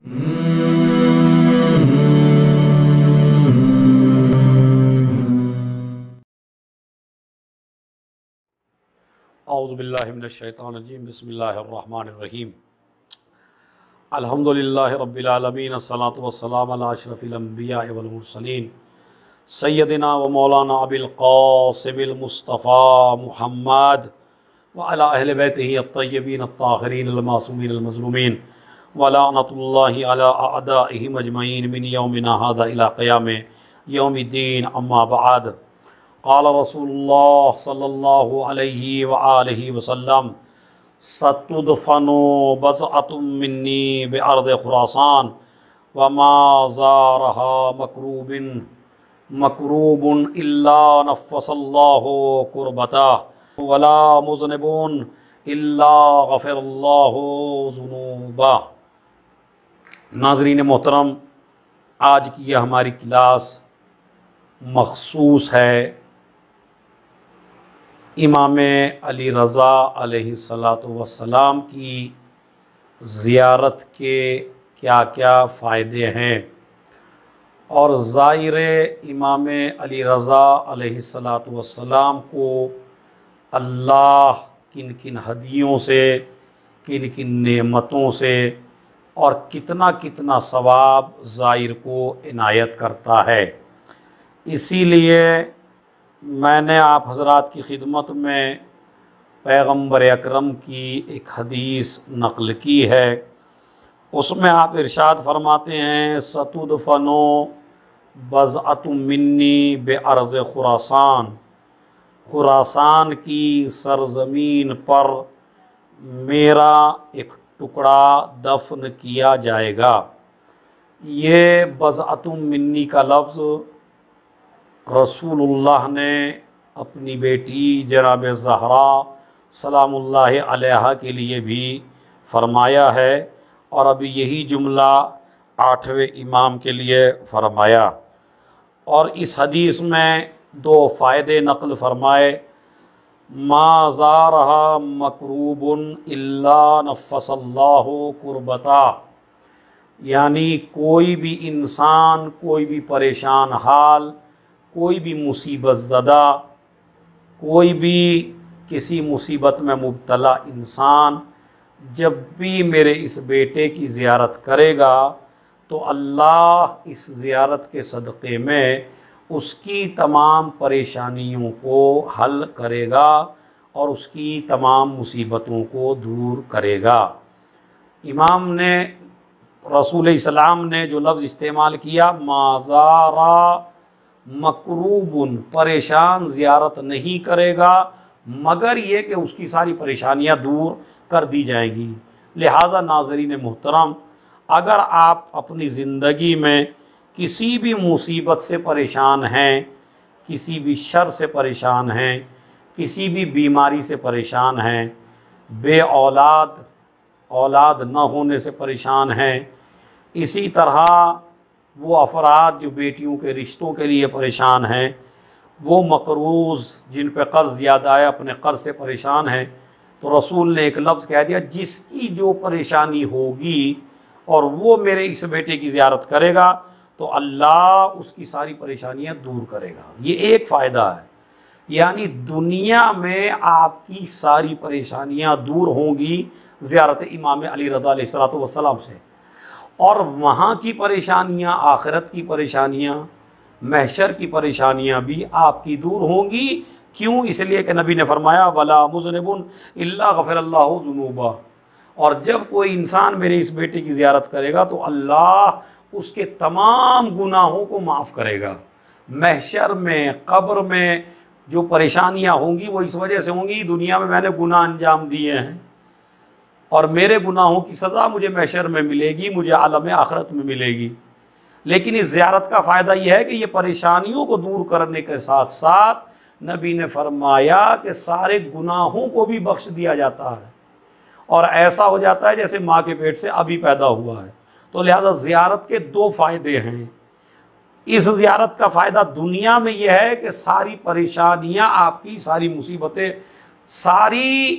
औज़ुबिल्लाहि मिनश्शैतानिर्रजीम बिस्मिल्लाहिर्रहमानिर्रहीम अल्हम्दुलिल्लाहि रब्बिल आलमीन अस्सलातु वस्सलामु अला अशरफिल अंबिया वल मुरसलीन सय्यदिना व मौलाना अबिल क़ासिमिल मुस्तफ़ा मुहम्मद व अला अहले बैतिही अत्तय्यबीन अत्ताहिरीन अल मासूमीन अल मज़लूमीन व लअनतुल्लाहि अला अअदाइहिम अजमईन मिन यौमिना हाज़ा इला क़ियाम यौमिद्दीन अम्मा बअद क़ाल रसूलुल्लाह सल्लल्लाहु अलैहि व आलिहि वसल्लम सतुदफनु बज़अतुम मिन्नी बिअर्ज़ खुरासान व मा ज़ारहा मकरूबुन इल्ला नफ़्फ़सल्लाहु कुर्बता वला मुज़निबुन इल्ला गफ़रल्लाहु ज़ुनूबा। नाज़रीन मोहतरम, आज की यह हमारी क्लास मख़सूस है इमाम अली रज़ा अलैहिस्सलातु वस्सलाम की ज़ियारत के क्या क्या फ़ायदे हैं और ज़ाहिर इमाम अली रज़ा अलैहिस्सलातु वस्सलाम को अल्लाह किन किन हदियों से, किन किन नेमतों से और कितना कितना सवाब ज़ाहिर को इनायत करता है। इसीलिए मैंने आप हज़रात की खिदमत में पैगम्बर अकरम की एक हदीस नक़ल की है। उसमें आप इरशाद फरमाते हैं सतुदफनो बज़अतुम मिन्नी बिअर्ज़ खुरासान, खुरासान की सरज़मीन पर मेरा एक टुकड़ा दफन किया जाएगा। ये बज़अतुम मिन्नी का लफ्ज़ रसूलुल्लाह ने अपनी बेटी जनाब ज़हरा सलामुल्लाहि अलैहा के लिए भी फरमाया है और अभी यही जुमला 8वें इमाम के लिए फरमाया। और इस हदीस में दो फ़ायदे नक़ल फरमाए। मा ज़ारहा मकरूबुन इल्ला नफ़्फ़सल्लाहु कुर्बता, यानी कोई भी इंसान, कोई भी परेशान हाल, कोई भी मुसीबत ज़दा, कोई भी किसी मुसीबत में मुब्तला इंसान जब भी मेरे इस बेटे की ज़ियारत करेगा तो अल्लाह इस ज़ियारत के सदक़े में उसकी तमाम परेशानियों को हल करेगा और उसकी तमाम मुसीबतों को दूर करेगा। इमाम ने, रसूल इस्लाम ने जो लफ्ज़ इस्तेमाल किया माज़ारा मकरूबुन, परेशान ज़ियारत नहीं करेगा मगर ये कि उसकी सारी परेशानियां दूर कर दी जाएंगी। लिहाजा नाज़रीन मोहतरम, अगर आप अपनी ज़िंदगी में किसी भी मुसीबत से परेशान हैं, किसी भी शर से परेशान हैं, किसी भी बीमारी से परेशान हैं, औलाद न होने से परेशान हैं, इसी तरह वो अफराद जो बेटियों के रिश्तों के लिए परेशान हैं, वो मकरूज़ जिन पर कर्ज़ ज़्यादा है अपने कर्ज़ से परेशान हैं, तो रसूल ने एक लफ्ज़ कह दिया जिसकी जो परेशानी होगी और वो मेरे इस बेटे की ज़ियारत करेगा तो अल्लाह उसकी सारी परेशानियां दूर करेगा। ये एक फ़ायदा है, यानी दुनिया में आपकी सारी परेशानियां दूर होंगी ज़ियारत इमाम अली रज़ा अलैहिस्सलातु वस्सलाम से, और वहाँ की परेशानियां, आखिरत की परेशानियां, महशर की परेशानियां भी आपकी दूर होंगी। क्यों? इसलिए कि नबी ने फरमाया वला मुज़निबुन इल्ला गफ़रल्लाहु ज़ुनूबा, और जब कोई इंसान मेरे इस बेटे की ज़ियारत करेगा तो अल्लाह उसके तमाम गुनाहों को माफ़ करेगा। महशर में, कब्र में जो परेशानियां होंगी वो इस वजह से होंगी दुनिया में मैंने गुनाह अंजाम दिए हैं और मेरे गुनाहों की सज़ा मुझे महशर में मिलेगी, मुझे आलम आखिरत में मिलेगी। लेकिन इस ज़ियारत का फ़ायदा यह है कि ये परेशानियों को दूर करने के साथ साथ नबी ने फरमाया कि सारे गुनाहों को भी बख्श दिया जाता है और ऐसा हो जाता है जैसे माँ के पेट से अभी पैदा हुआ है। तो लिहाजा ज़ियारत के दो फ़ायदे हैं। इस ज़ियारत का फ़ायदा दुनिया में यह है कि सारी परेशानियाँ आपकी, सारी मुसीबतें, सारी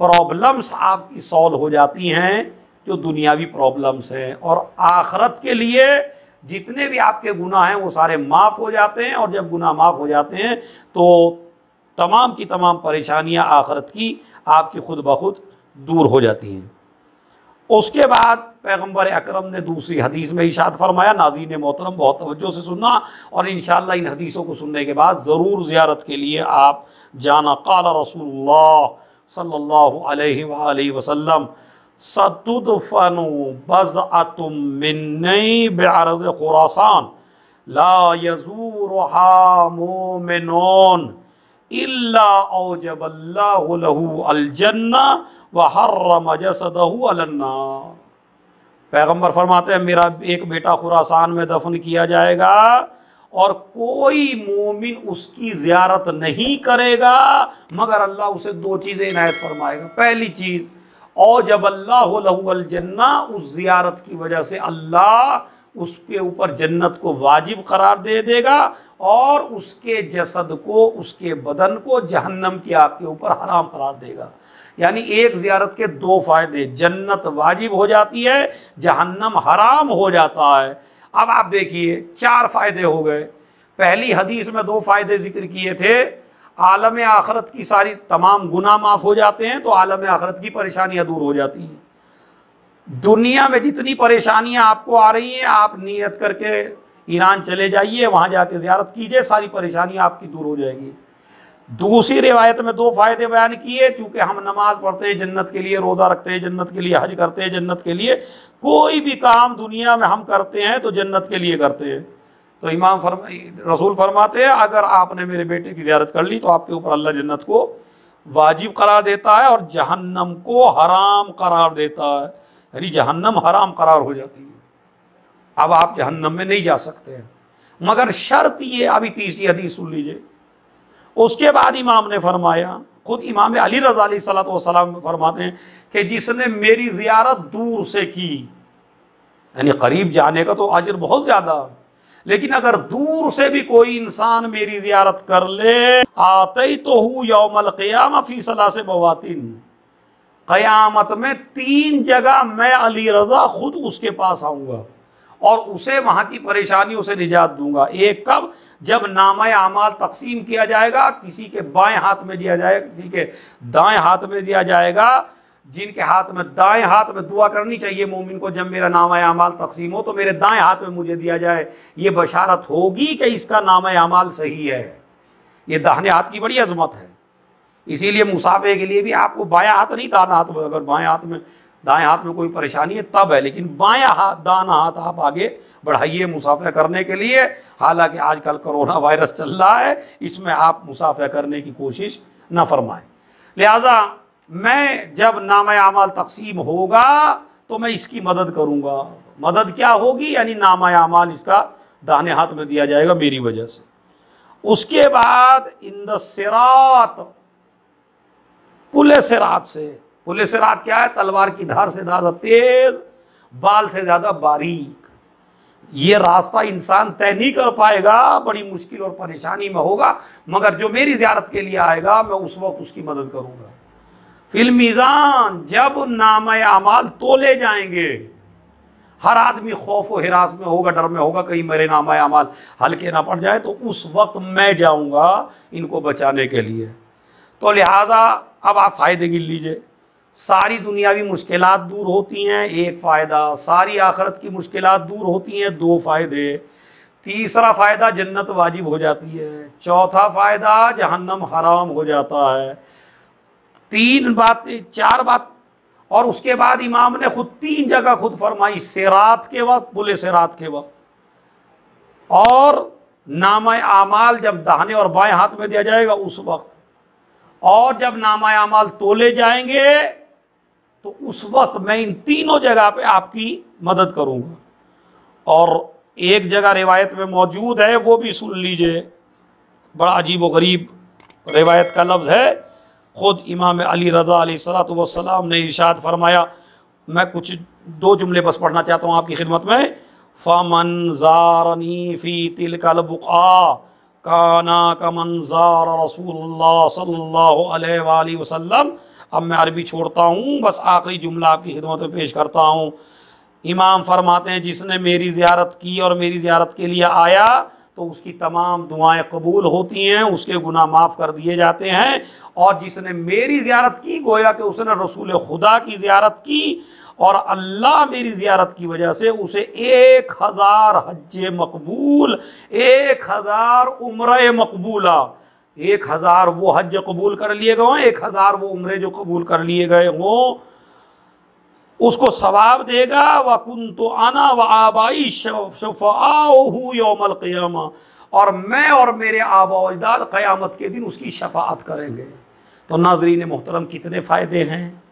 प्रॉब्लम्स आपकी सॉल्व हो जाती हैं जो दुनियावी प्रॉब्लम्स हैं, और आखरत के लिए जितने भी आपके गुनाह हैं वो सारे माफ़ हो जाते हैं। और जब गुनाह माफ़ हो जाते हैं तो तमाम की तमाम परेशानियां आखरत की आपकी खुद ब खुद दूर हो जाती हैं। उसके बाद पैगंबर अकरम ने दूसरी हदीस में इरशाद फरमाया, नाज़रीन मोहतरम बहुत तवज्जो से सुनना, और इंशाअल्लाह इन हदीसों को सुनने के बाद ज़रूर ज़ियारत के लिए आप जाना। क़ाल रसूलुल्लाह सल्लल्लाहु अलैहि वसल्लम सतुदफनु बज़अतुम मिन्नी बिअर्ज़ खुरासान ला यज़ूरुहा मुमिनून इल्ला औजबल्लाहु लहू अल-जन्ना व हर्रम जसदहु अलन्नार। पैगंबर फरमाते हैं, मेरा एक बेटा खुरासान में दफन किया जाएगा और कोई मोमिन उसकी ज़ियारत नहीं करेगा मगर अल्लाह उसे दो चीज़ें इनायत फरमाएगा। पहली चीज़, औजबल्लाहु लहू अल-जन्ना, उस ज़ियारत की वजह से अल्लाह उसके ऊपर जन्नत को वाजिब करार दे देगा और उसके जसद को, उसके बदन को जहन्नम की आग के ऊपर हराम करार देगा। यानी एक ज़ियारत के दो फ़ायदे, जन्नत वाजिब हो जाती है, जहन्नम हराम हो जाता है। अब आप देखिए चार फ़ायदे हो गए। पहली हदीस में दो फ़ायदे ज़िक्र किए थे, आलम आखरत की सारी तमाम गुनाह माफ़ हो जाते हैं तो आलम आखरत की परेशानियाँ दूर हो जाती हैं। दुनिया में जितनी परेशानियां आपको आ रही हैं, आप नियत करके ईरान चले जाइए, वहाँ जाके ज़ियारत कीजिए, सारी परेशानियां आपकी दूर हो जाएगी। दूसरी रिवायत में दो फ़ायदे बयान किए, चूँकि हम नमाज पढ़ते हैं जन्नत के लिए, रोज़ा रखते हैं जन्नत के लिए, हज करते हैं जन्नत के लिए, कोई भी काम दुनिया में हम करते हैं तो जन्नत के लिए करते हैं। तो रसूल फरमाते हैं, अगर आपने मेरे बेटे की ज़ियारत कर ली तो आपके ऊपर अल्लाह जन्नत को वाजिब करार देता है और जहन्नम को हराम करार देता है, यानी जहन्नम हराम करार हो जाती है। अब आप जहन्नम में नहीं जा सकते हैं, मगर शर्त ये, अभी तीसरी हदीस सुन लीजिए। उसके बाद इमाम ने फरमाया, खुद इमाम अली रज़ा अलैहिस्सलातु वस्सलाम फरमाते हैं कि जिसने मेरी ज़ियारत दूर से की, यानी करीब जाने का तो अजर बहुत ज़्यादा, लेकिन अगर दूर से भी कोई इंसान मेरी ज़ियारत कर ले, आते तो हूँ यौमल क़ियामा फ़ी सलासे मवातिन, क़यामत में 3 जगह मैं अली रज़ा खुद उसके पास आऊँगा और उसे वहाँ की परेशानियों से निजात दूंगा। एक कब, जब नामा आमाल तकसीम किया जाएगा, किसी के बाएं हाथ में दिया जाएगा, किसी के दाएं हाथ में दिया जाएगा। जिनके हाथ में, दाएं हाथ में दुआ करनी चाहिए मोमिन को, जब मेरा नामा आमाल तकसीम हो तो मेरे दाएं हाथ में मुझे दिया जाए, ये बशारत होगी कि इसका नामा आमाल सही है। ये दाहिने हाथ की बड़ी अजमत है, इसीलिए मुसाफे के लिए भी आपको बायां हाथ नहीं, दाना हाथ में, अगर बाएं हाथ में, दाएं हाथ में कोई परेशानी है तब है, लेकिन बायां हाथ, दाना हाथ आप आगे बढ़ाइए मुसाफे करने के लिए। हालांकि आजकल कोरोना वायरस चल रहा है, इसमें आप मुसाफे करने की कोशिश न फरमाएं। लिहाजा मैं जब नामा आमाल तकसीम होगा तो मैं इसकी मदद करूँगा। मदद क्या होगी, यानी नामा आमाल इसका दाहिने हाथ में दिया जाएगा मेरी वजह से। उसके बाद इंद सिरात, पुले सिरात से, पुले सिरात क्या है, तलवार की धार से ज़्यादा तेज, बाल से ज़्यादा बारीक, ये रास्ता इंसान तय नहीं कर पाएगा, बड़ी मुश्किल और परेशानी में होगा, मगर जो मेरी ज़ियारत के लिए आएगा मैं उस वक्त उसकी मदद करूँगा। फिल मीज़ान, जब नामा आमाल तोले जाएंगे, हर आदमी खौफ व हिरास में होगा, डर में होगा, कहीं मेरे नामा आमाल हल्के ना पड़ जाए, तो उस वक्त मैं जाऊँगा इनको बचाने के लिए। तो लिहाजा अब आप फ़ायदे गिन लीजिए। सारी दुनियावी मुश्किलात दूर होती हैं, एक फ़ायदा, सारी आखरत की मुश्किलात दूर होती हैं, 2 फ़ायदे। तीसरा फ़ायदा, जन्नत वाजिब हो जाती है। चौथा फ़ायदा, जहन्नम हराम हो जाता है। 3 बातें, 4 बात, और उसके बाद इमाम ने खुद 3 जगह खुद फरमाई, सिरात के वक्त, पुले सिरात के वक्त, और नामा आमाल जब दाहिने और बाएं हाथ में दिया जाएगा उस वक्त, और जब नामा आमाल तोले जाएंगे तो उस वक्त मैं इन तीनों जगह पे आपकी मदद करूंगा। और एक जगह रिवायत में मौजूद है, वो भी सुन लीजिए, बड़ा अजीब व गरीब रिवायत का लफ्ज़ है। ख़ुद इमाम अली रज़ा अलैहिस्सलातु वस्सलाम ने इरशाद फरमाया, मैं कुछ 2 जुमले बस पढ़ना चाहता हूँ आपकी खिदमत में। फ़मन ज़ारनी फ़ी तिलकल बुक़ा काना कमन ज़ार रसूलुल्लाह सल्लल्लाहु अलैहि वसल्लम अब मैं अरबी छोड़ता हूँ, बस आखिरी जुमला आपकी खिदमत में पेश करता हूँ। इमाम फरमाते हैं जिसने मेरी ज़ियारत की और मेरी ज़ियारत के लिए आया तो उसकी तमाम दुआएं कबूल होती हैं, उसके गुनाह माफ़ कर दिए जाते हैं। और जिसने मेरी ज़ियारत की गोया कि उसने रसूल खुदा की ज़ियारत की और अल्लाह मेरी ज़ियारत की वजह से उसे 1000 हज मकबूल, 1000 उम्र मकबूला, 1000 वो हज कबूल कर लिए गए हों, 1000 वो उम्रे जो कबूल कर लिए गए हों, उसको सवाब देगा। वकुन तो आना व आबाई शफ़ाअहु यौमल क़ियामा, और मैं और मेरे आबा व अजदाद क़यामत के दिन उसकी शफ़ाअत करेंगे। तो नाज़रीन मोहतरम, कितने फ़ायदे हैं।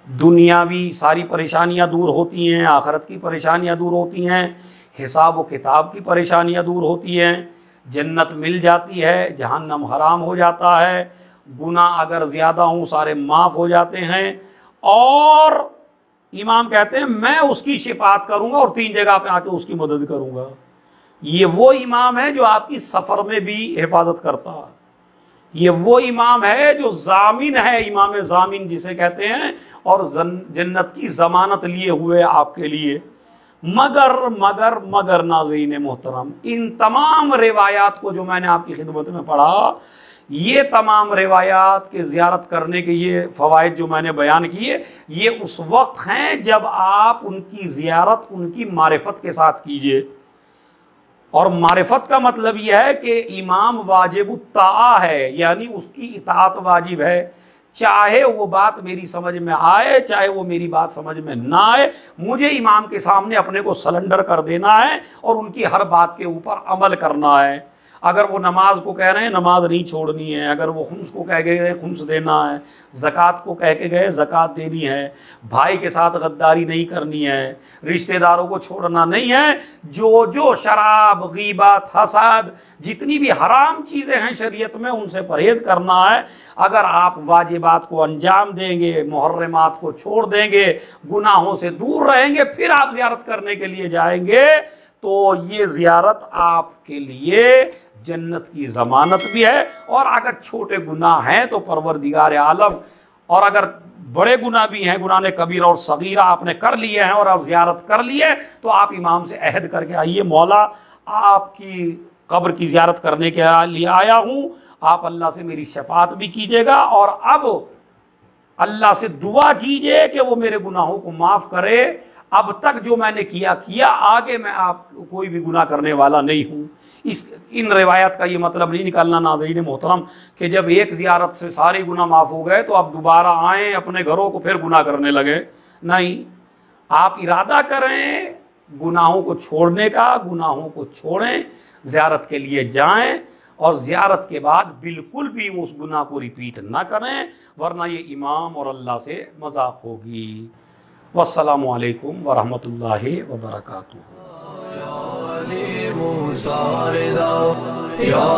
दुनियावी सारी परेशानियां दूर होती हैं, आखिरत की परेशानियां दूर होती हैं, हिसाब व किताब की परेशानियां दूर होती हैं, जन्नत मिल जाती है, जहन्नम हराम हो जाता है, गुनाह अगर ज़्यादा हों सारे माफ़ हो जाते हैं। और इमाम कहते हैं मैं उसकी शिफात करूंगा और 3 जगह पे आके उसकी मदद करूंगा। ये वो इमाम है जो आपकी सफ़र में भी हिफाजत करता है। ये वो इमाम है जो जामिन है, इमाम जामिन जिसे कहते हैं, और जन्नत की ज़मानत लिए हुए आपके लिए। मगर मगर मगर नाज़रीन मोहतरम, इन तमाम रिवायात को जो मैंने आपकी खिदमत में पढ़ा, ये तमाम रिवायात के ज़ियारत करने के ये फ़वाइद जो मैंने बयान किए, ये उस वक्त हैं जब आप उनकी ज़ियारत उनकी मारिफत के साथ कीजिए। और मारिफत का मतलब यह है कि इमाम वाजिबुत्ताआ है, यानी उसकी इताअत वाजिब है, चाहे वो बात मेरी समझ में आए चाहे वो मेरी बात समझ में ना आए, मुझे इमाम के सामने अपने को सरेंडर कर देना है और उनकी हर बात के ऊपर अमल करना है। अगर वो नमाज को कह रहे हैं नमाज नहीं छोड़नी है, अगर वो खुम्स को कह के गए खुम्स देना है, ज़कात को कह के गए ज़कात देनी है, भाई के साथ गद्दारी नहीं करनी है, रिश्तेदारों को छोड़ना नहीं है, जो जो शराब गीबत हसद जितनी भी हराम चीज़ें हैं शरीयत में उनसे परहेज़ करना है। अगर आप वाजिबात को अंजाम देंगे, मुहर्रमात को छोड़ देंगे, गुनाहों से दूर रहेंगे, फिर आप ज़ियारत करने के लिए जाएंगे, तो ये ज़ियारत आपके लिए जन्नत की ज़मानत भी है। और अगर छोटे गुनाह हैं तो परवरदिगार आलम, और अगर बड़े गुनाह भी हैं, गुनाह कबीरा और सगीरा आपने कर लिए हैं और आप ज़ियारत कर लिए, तो आप इमाम से अहद करके आइए, मौला आपकी कब्र की ज़ियारत करने के लिए आया हूँ, आप अल्लाह से मेरी शफात भी कीजिएगा और अब अल्लाह से दुआ कीजिए कि वो मेरे गुनाहों को माफ़ करे। अब तक जो मैंने किया, आगे मैं आप कोई भी गुनाह करने वाला नहीं हूँ। इन रिवायत का ये मतलब नहीं निकालना नाज़रीन मोहतरम कि जब एक ज़ियारत से सारे गुनाह माफ़ हो गए तो आप दोबारा आएँ अपने घरों को फिर गुनाह करने लगे। नहीं, आप इरादा करें गुनाहों को छोड़ने का, गुनाहों को छोड़ें, ज़ियारत के लिए जाएँ और ज़ियारत के बाद बिल्कुल भी उस गुनाह को रिपीट ना करें, वरना ये इमाम और अल्लाह से मजाक होगी। वस्सलामु अलैकुम वरहमतुल्लाहि वबरकातुहू। या